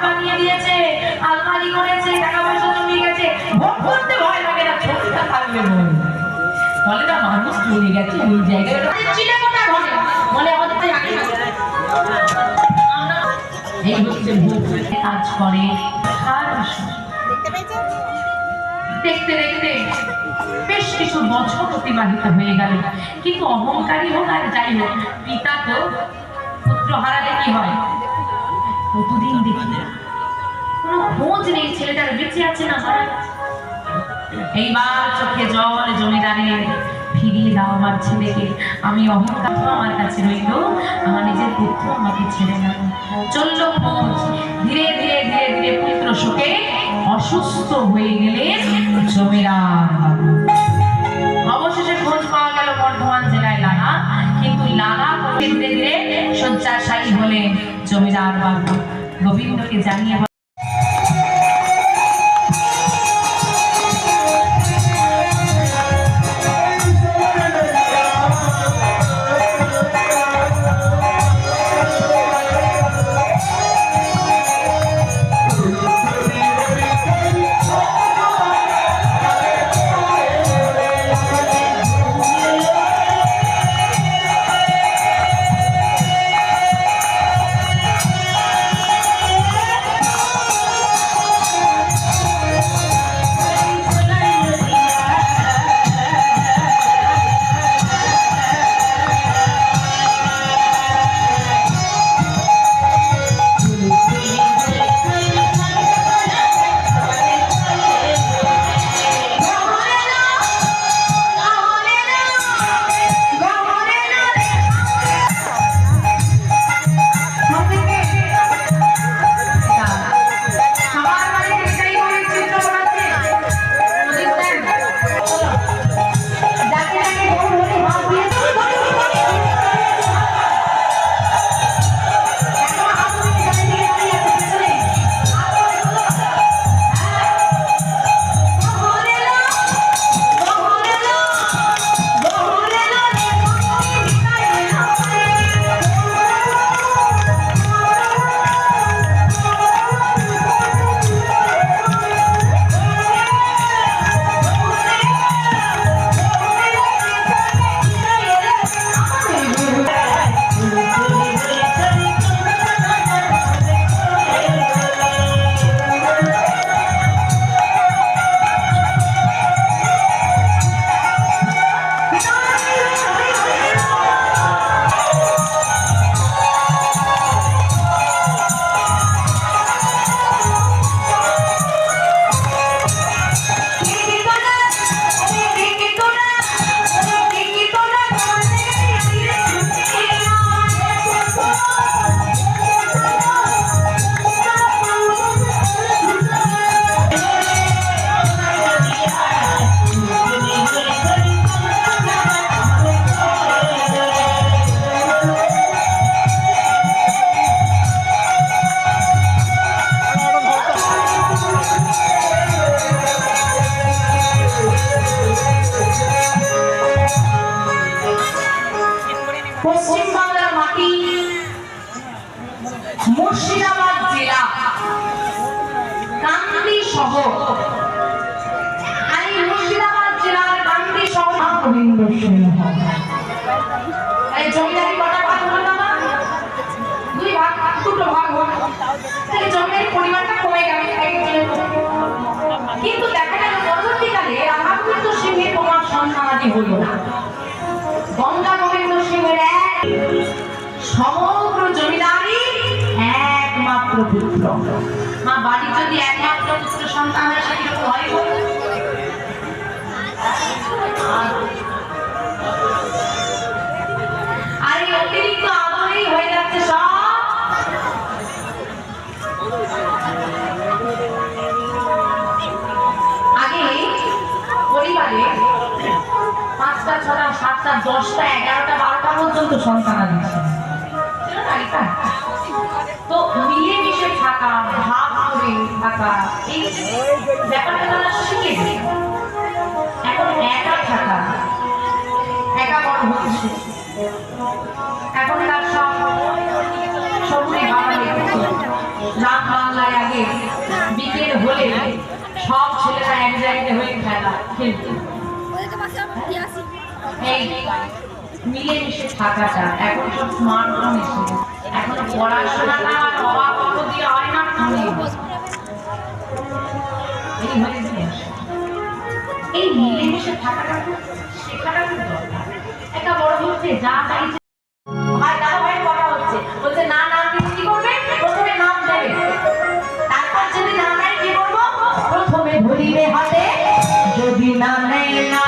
বানিয়ে দিয়েছে, আলমারি করেছে, টাকা পয়সা জমিয়ে গেছে, ভোগ করতে ভয় লাগে না, ছবিটা থাকবে বলে না মানুষ চলে গেছে ওই জায়গায় চিনে কোটা ঘরে বলে আমাদের তো আগে এই হচ্ছে ভোগ কাজ করে। আর দেখতে দেখতে বেশ কিছু বছর অতিবাহিত হয়ে গেল, কিন্তু অহংকারী হোক আর যাই হোক, পিতা তো পুত্র হারালে কি হয়, কতদিন দেখি না, কোনো খোঁজ নেই ছেলেটার বেঁচে আছে না মারা। এইবার চোখে জল জমিদারের, ফিরিয়ে দাও আমার ছেলেকে, আমি অহংকার আমার কাছে রইল, আমার নিজের পুত্র আমাকে ছেড়ে গেল। চলল খোঁজ, ধীরে ধীরে ধীরে ধীরে পুত্র শোকে অসুস্থ হয়ে গেলেন জমিদার। অবশেষে খোঁজ পাওয়া গেল বর্ধমান জেলায় লালা, কিন্তু লালা ধীরে ধীরে শয্যাশায়ী হলেন জমিদার বাবু। গোবিন্দকে জানিয়ে মুর্শিদাবাদ জেলা কান্দি শহর, এই মুর্শিদাবাদ জেলার কান্দি শহর গোবিন্দ সিংহ। এই জমিদারি কটা ভাগ হলো না, দুই ভাগ, দুটো ভাগ হলো, তাহলে জমিদারি পরিমাণটা কমে গেল। কিন্তু দেখা গেল পরবর্তীকালে রাধাগোবিন্দ সিংহের কোনো সন্তানাদি হল না। গঙ্গা গোবিন্দ সিংহের সমগ্র জমিদারি একমাত্র পুত্র। মা বাড়ির যদি একমাত্র পুত্র সন্তান হয় সেটা তো হয়, আর এই অতিরিক্ত আদরেই হয়ে যাচ্ছে সব। আগে পরিবারে 5টা 6টা 7টা 10টা 11টা 12টা পর্যন্ত সন্তান আছে, তো মিলেমিশে থাকা, ভাগ করে থাকা, এই ব্যাপারটা তারা শিখেছে। এখন একা থাকা, একা বড় হচ্ছে, এখন তার সব শরীরে বাধা লেগেছে, রাত বাংলায় আগে বিকেল হলে সব ছেলেরা এক জায়গায় হয়ে খেলা খেলতো। এই মিলেমিশে থাকাটা এখন সব স্মার্টফোন এসে এখন পড়াশোনাটা বাবা কত দিয়ে হয় না এই হয়েছে। এই মিলেমিশে থাকাটা শেখাটা খুব দরকার। একটা বড় হচ্ছে যা চাইছে ভাই দাদা ভাই কথা হচ্ছে বলছে না নাম দিয়ে কি করবে প্রথমে নাম দেবে তারপর যদি না নেয় কি করবো প্রথমে ধরিবে হাতে যদি না নেয় না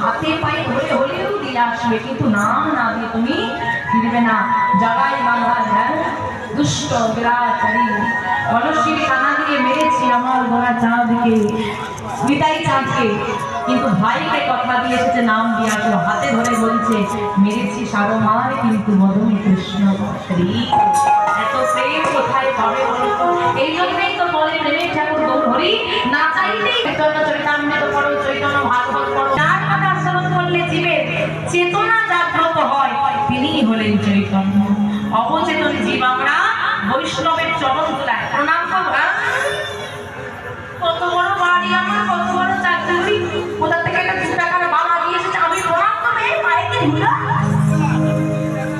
হাতে পায়ে ধরে হলেও দিয়ে আসবে কিন্তু নাম না দিয়ে তুমি ফিরবে না। জগাই বাংলার হ্যাঁ দুষ্ট বিরাটারি বনশ্রী কানা দিয়ে মেরেছি আমার ঘোড়া চাঁদকে নিতাই চাঁদকে কিন্তু ভাইকে কথা দিয়ে এসেছে নাম দিয়ে আসো হাতে ধরে বলছে মেরেছি সারো মার কিন্তু মদনী কৃষ্ণ শ্রী এত প্রেম কোথায় পাবে বলতো। এই জন্যই তো বলে প্রেমে ঠাকুর গৌরহরি না চাইতেই চৈতন্য চরিতামৃত পড়ো চৈতন্য ভাগবত পড়ো যার কথা শ্রবণ করলে জীবের চেতনা জাগ্রত হয় তিনিই হলেন চৈতন্য। অবচেতন জীব আমরা বৈষ্ণবের চরণ ধুলায় প্রণাম করব। কত বড় বাড়ি আমার কত বড় চাকরি কোথা থেকে একটা 2 টাকার বাবা দিয়েছে আমি প্রণাম করবে পায়ে কি ধুলা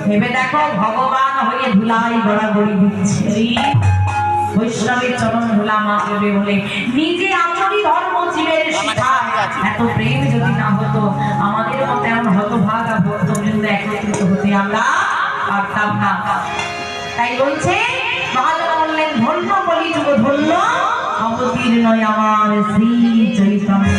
ভেবে দেখো ভগবান হয়ে ধুলাই গড়াগড়ি দিচ্ছে। বৈষ্ণবের চরণ ধুলা মা দেবে বলে নিজে আচরি ধর্ম জীবের শিখায়। এত প্রেম যদি না হতো আমাদের মতো এমন হতভাগা ভক্তবৃন্দ একত্রিত হতে আমরা পারতাম না। তাই বলছে মহাজন বললেন ধন্য বলি যুগ ধন্য অবতীর্ণ আমার শ্রী চৈতন্য।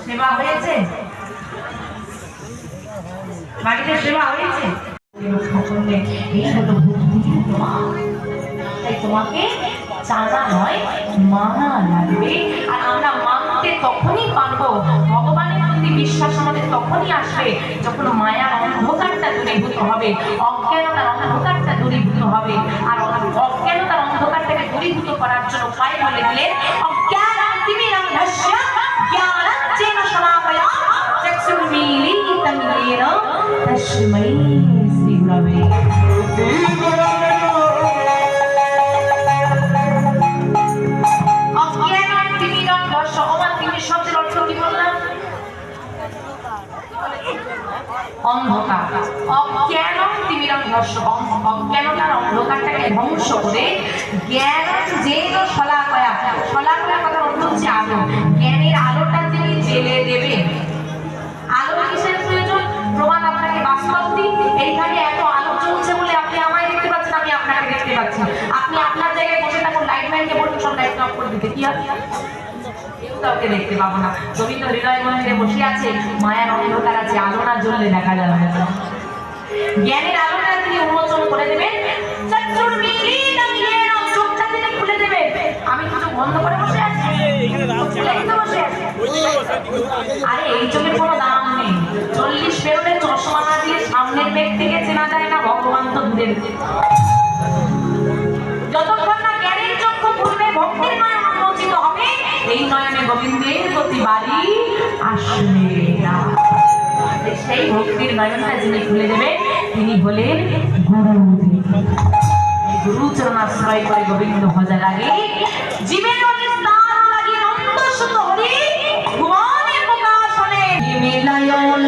সেবা হয়েছে বাড়িতে সেবা হয়েছে এই হলো ভক্তি তাই তোমাকে চাঁদা নয় মানা লাগবে। আর আমরা মানতে তখনই পারবো ভগবানের প্রতি বিশ্বাস আমাদের তখনই আসবে যখন মায়ার অন্ধকারটা দূরীভূত হবে অজ্ঞানতার অন্ধকারটা দূরীভূত হবে। আর অজ্ঞানতার অন্ধকারটাকে দূরীভূত করার জন্য উপায় বলে দিলেন অজ্ঞানং তিমিরন্ধস্য জ্ঞানঞ্চেন শলাকয়া চক্ষুর্মীলিতং येन তস্मै শ্রী গুরবে। অজ্ঞানং তিমিরন্ধস্য আমার তিমির শব্দের অর্থ কি বললাম অন্ধকার। অজ্ঞানং তিমিরন্ধস্য অজ্ঞানতার অন্ধকারটাকে ধ্বংস করে জ্ঞান যেন শলাকয়া শলাকয়া কথা অর্থ হচ্ছে আলো জ্ঞানের আলোটা তিনি জ্বেলে দেবেন। আলো কিসের প্রয়োজন প্রমাণ আপনাকে বাস্তব দিন এইখানে এত আলো চলছে বলে আপনি আমায় দেখতে পাচ্ছেন আমি আপনাকে দেখতে পাচ্ছি। আপনি আপনার জায়গায় বসে থাকুন লাইটম্যানকে বলুন সব লাইট অফ করে দিতে কি হবে কেউ কাউকে দেখতে পাবো না। রবীন্দ্র হৃদয় মন্দিরে বসে আছে মায়ার অন্ধকার আছে আলো না জ্বললে দেখা যাবে না। জ্ঞানের আলোটা তিনি উন্মোচন করে দেবেন চোখটা তিনি খুলে দেবেন। আমি কিছু বন্ধ করে বসে আছি আরে এই চোখের কোনো দাম নেই 40 পেরোলে চশমা না দিয়ে সামনের ব্যক্তিকে চেনা যায় না ভগবান তো দূরের। যতক্ষণ না জ্ঞানের চক্ষু খুলবে ভক্তির নয়ন উন্মোচিত হবে এই নয়নে গোবিন্দের প্রতি বাড়ি আসবে না। সেই ভক্তির নয়নটা যিনি খুলে দেবে তিনি হলেন গুরুদেব। গুরুচরণ আশ্রয় করে গোবিন্দ ভজা লাগে জীবের স্নান লাগে নন্দ সুত হরি ভুবনে প্রকাশ হলে মিলায়ন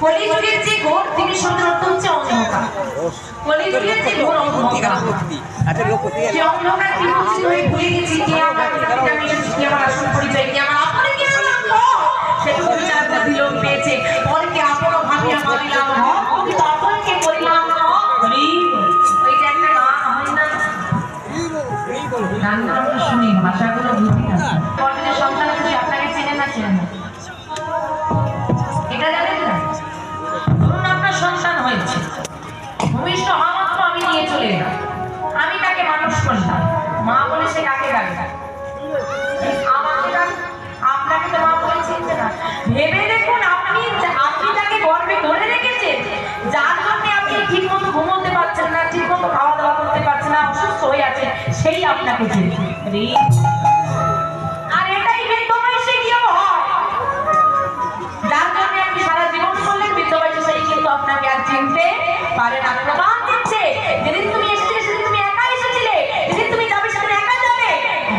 কলিযুগের যে ঘোর তিনি শব্দের অর্থ হচ্ছে অন্ধকার। কলিযুগের যে ঘোর অন্ধকার, যে অন্ধকার বিমোচিত হয়ে ভুলে গেছি কে আমার পিতা এসেছি, কে আমার আসল পরিচয়, কে আমার আপন, কে আমার আপন, সেটুকু বিচার বুদ্ধি লোক পেয়েছে। পরকে আপন ভাবিয়া মানিলাম কিন্তু আপনকে করিলাম না। ওইটা একটা গান হয় না, গানগুলো আমরা শুনি, ভাষাগুলো বুঝি না। পরকে সন্তান খুশি আপনাকে চেনে না চেনে না এটা জানেন না? ধরুন আপনার সন্তান হয়েছে, ভূমিষ্ঠ হওয়া মাত্র আমি নিয়ে চলে এলাম, আমি তাকে মানুষ করলাম, মা বলে সে কাকে ডাকবে? আমাকে ডাকবে, আপনাকে তো মা বলে চিনতে না। ভেবে দেখুন আপনি তাকে গর্ভে ধরে রেখেছেন, যার জন্য আপনি ঠিক মতো ঘুমোতে পারছেন না, ঠিক মতো খাওয়া দাওয়া করতে পারছেন না, অসুস্থ হয়ে আছেন, সেই আপনাকে চিনবে। আর এটাই বৃদ্ধ বয়সে গিয়েও হয়, যার জন্য আপনি সারা জীবন করলেন, বৃদ্ধ বয়সে সেই কিন্তু আপনাকে আর চিনতে পারে না। প্রমাণ দিচ্ছে যেদিন তুমি এসেছিলে সেদিন তুমি একা এসেছিলে, যেদিন তুমি যাবে সেদিন একা যাবে,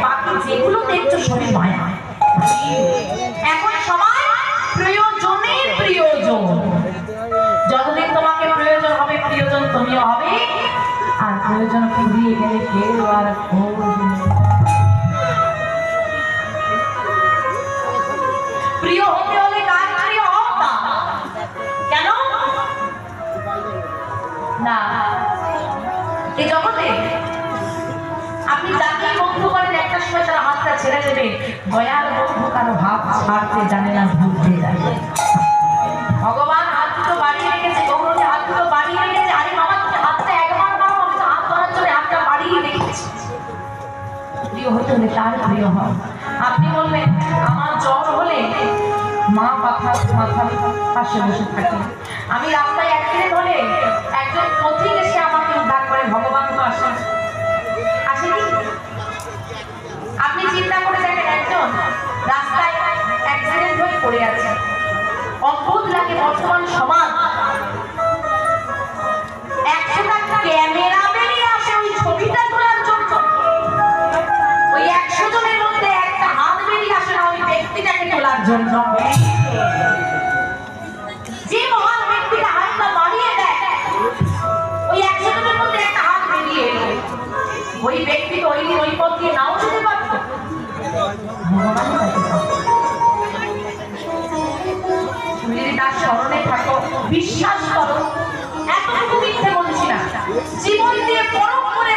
বাকি যেগুলো দেখছো সবই মায়া। এখন সময় প্রিয়জনের প্রিয়জন, যতদিন তোমাকে প্রয়োজন হবে প্রিয়জন তুমিও হবে, আর প্রয়োজন ফুরিয়ে গেলে কেউ আর প্রিয় হতে হলে কার প্রিয় হও না কেন না? এই জগতে আপনি যাকে বন্ধু করেন একটা সময় তার হাতটা ছেড়ে দেবে, দয়ার বন্ধু কারো ভাব ছাড়তে জানে না, ভুলতে জানে। ভগবান হাত দুটো বাড়িয়ে রেখেছে, গৌরবে হাত দুটো বাড়িয়ে রেখেছে, আরে মামা তুমি হাতটা একবার মারো, আমি তো হাত ধরার জন্য হাতটা বাড়িয়ে রেখেছি। প্রিয় হতে হলে তার প্রিয় হও। আপনি বলবেন আমার জ্বর হলে মা মাথার পাশে বসে থাকে, আমি রাস্তায় অ্যাক্সিডেন্ট হলে একজন পথিক এসে আমাকে উদ্ধার করে, ভগবান তো আসে কি? আপনি চিন্তা করে দেখেন, একজন রাস্তায় অ্যাক্সিডেন্ট হয়ে পড়ে আছে, অদ্ভুত লাগে বর্তমান সমাজ, 100টা ক্যামেরা বেরিয়ে আসে ওই ছবিটা তোলার জন্য, ওই 100 জনের মধ্যে একটা হাত বেরিয়ে আসে না ওই ব্যক্তিটাকে তোলার জন্য। যে মহান ব্যক্তিটা হাতটা বাড়িয়ে দেয়, ওই 100 জনের মধ্যে একটা হাত বেরিয়ে এলো, ওই ব্যক্তি তো ওই দিন ওই পথ দিয়ে নাও যেতে পারত, তুমি যদি তার স্মরণে থাকো, বিশ্বাস করো, এতটুকু মিথ্যে বলছি না, জীবন দিয়ে পরম করে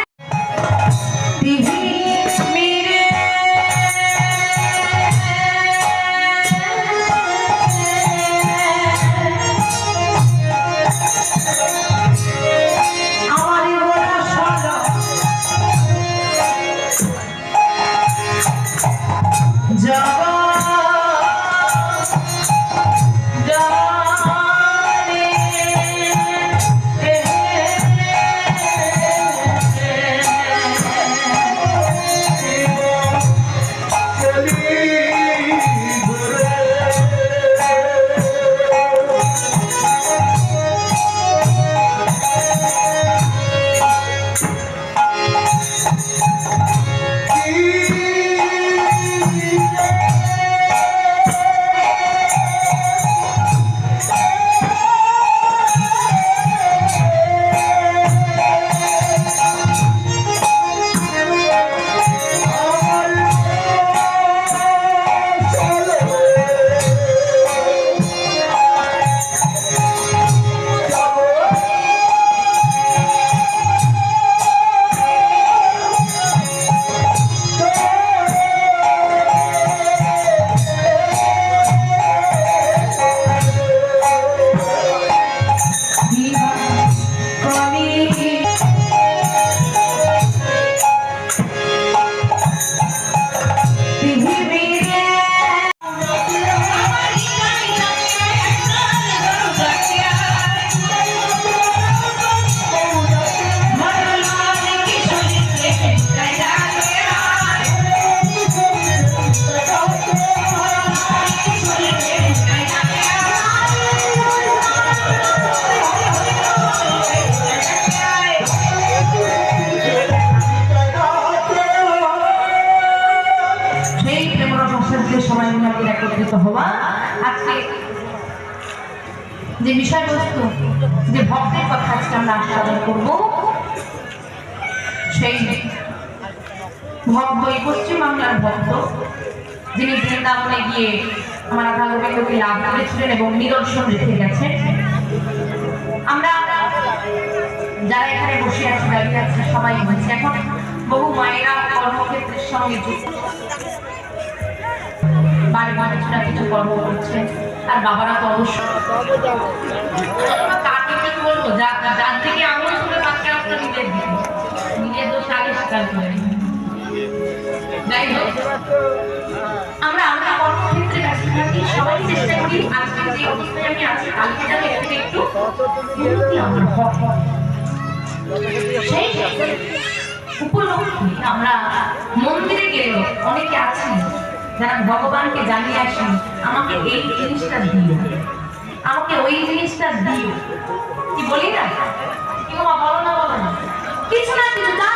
যে বিষয়বস্তু, যে ভক্তের কথা আজকে আমরা আস্বাদন করবো, সেই ভক্ত এই পশ্চিমবাংলার ভক্ত, যিনি বৃন্দাবনে গিয়ে আমার রাধা গোবিন্দকে লাভ করেছিলেন এবং নিদর্শন রেখে গেছেন। আমরা যারা এখানে বসে আছি, দাঁড়িয়ে আছি, সবাই বলছি এখন বহু মায়েরা কর্মক্ষেত্রের সঙ্গে যুক্ত, বাড়ি বাড়ি ছোটা কিছু কর্ম করছে, আর বাবারা তো অবশ্যই কাকে কি বলবো, যার থেকে আঙুল তুলে তাকে আপনার নিজের দোষ আগে স্বীকার করে। যাই হোক, আমরা কর্মক্ষেত্রে ব্যস্ত থাকি, সবাই চেষ্টা করি আজকে যে অবস্থায় আমি আছি কালকে যেন এর থেকে একটু উন্নতি আমার হয়। সেই উপলক্ষে আমরা মন্দিরে গেলেও অনেকে আছি যারা ভগবানকে জানিয়ে আসি, আমাকে এই জিনিসটা দিও, আমাকে ওই জিনিসটা দিও, কি বলি না, কেউ বলো না, বলো না, কিছু না কিছু, যা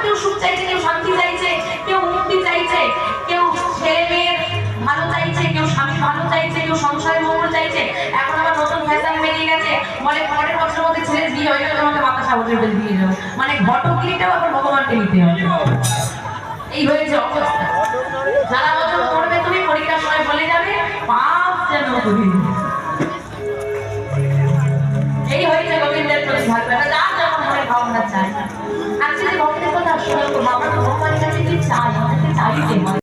কেউ সুখ চাইছে, কেউ শান্তি চাইছে, কেউ উন্নতি চাইছে, কেউ ছেলে মেয়ের ভালো চাইছে, কেউ স্বামী ভালো চাইছে, কেউ সংসারের মঙ্গল চাইছে। এখন আমার নতুন ফ্যাশন বেরিয়ে গেছে, বলে পরের বছরের মধ্যে ছেলের বিয়ে হয়ে গেলে তোমাকে মাথা সাবটের বেল দিয়ে যাবো, মানে ঘটকিরিটাও এখন ভগবানকে নিতে হবে। এই হয়েছে অবস্থা। সারা বছর পড়বে তুমি, পরীক্ষার সময় বলে যাবে পাপ যেন করি। এই হয়েছে গোবিন্দের প্রতি ভালোবাসা, যার যেমন মনে ভাবনা চায়। আজকে যে ভক্তের কথা শুনবো, বাবা ভগবানের কাছে কি চাই, আমাকে চাইতে হয়।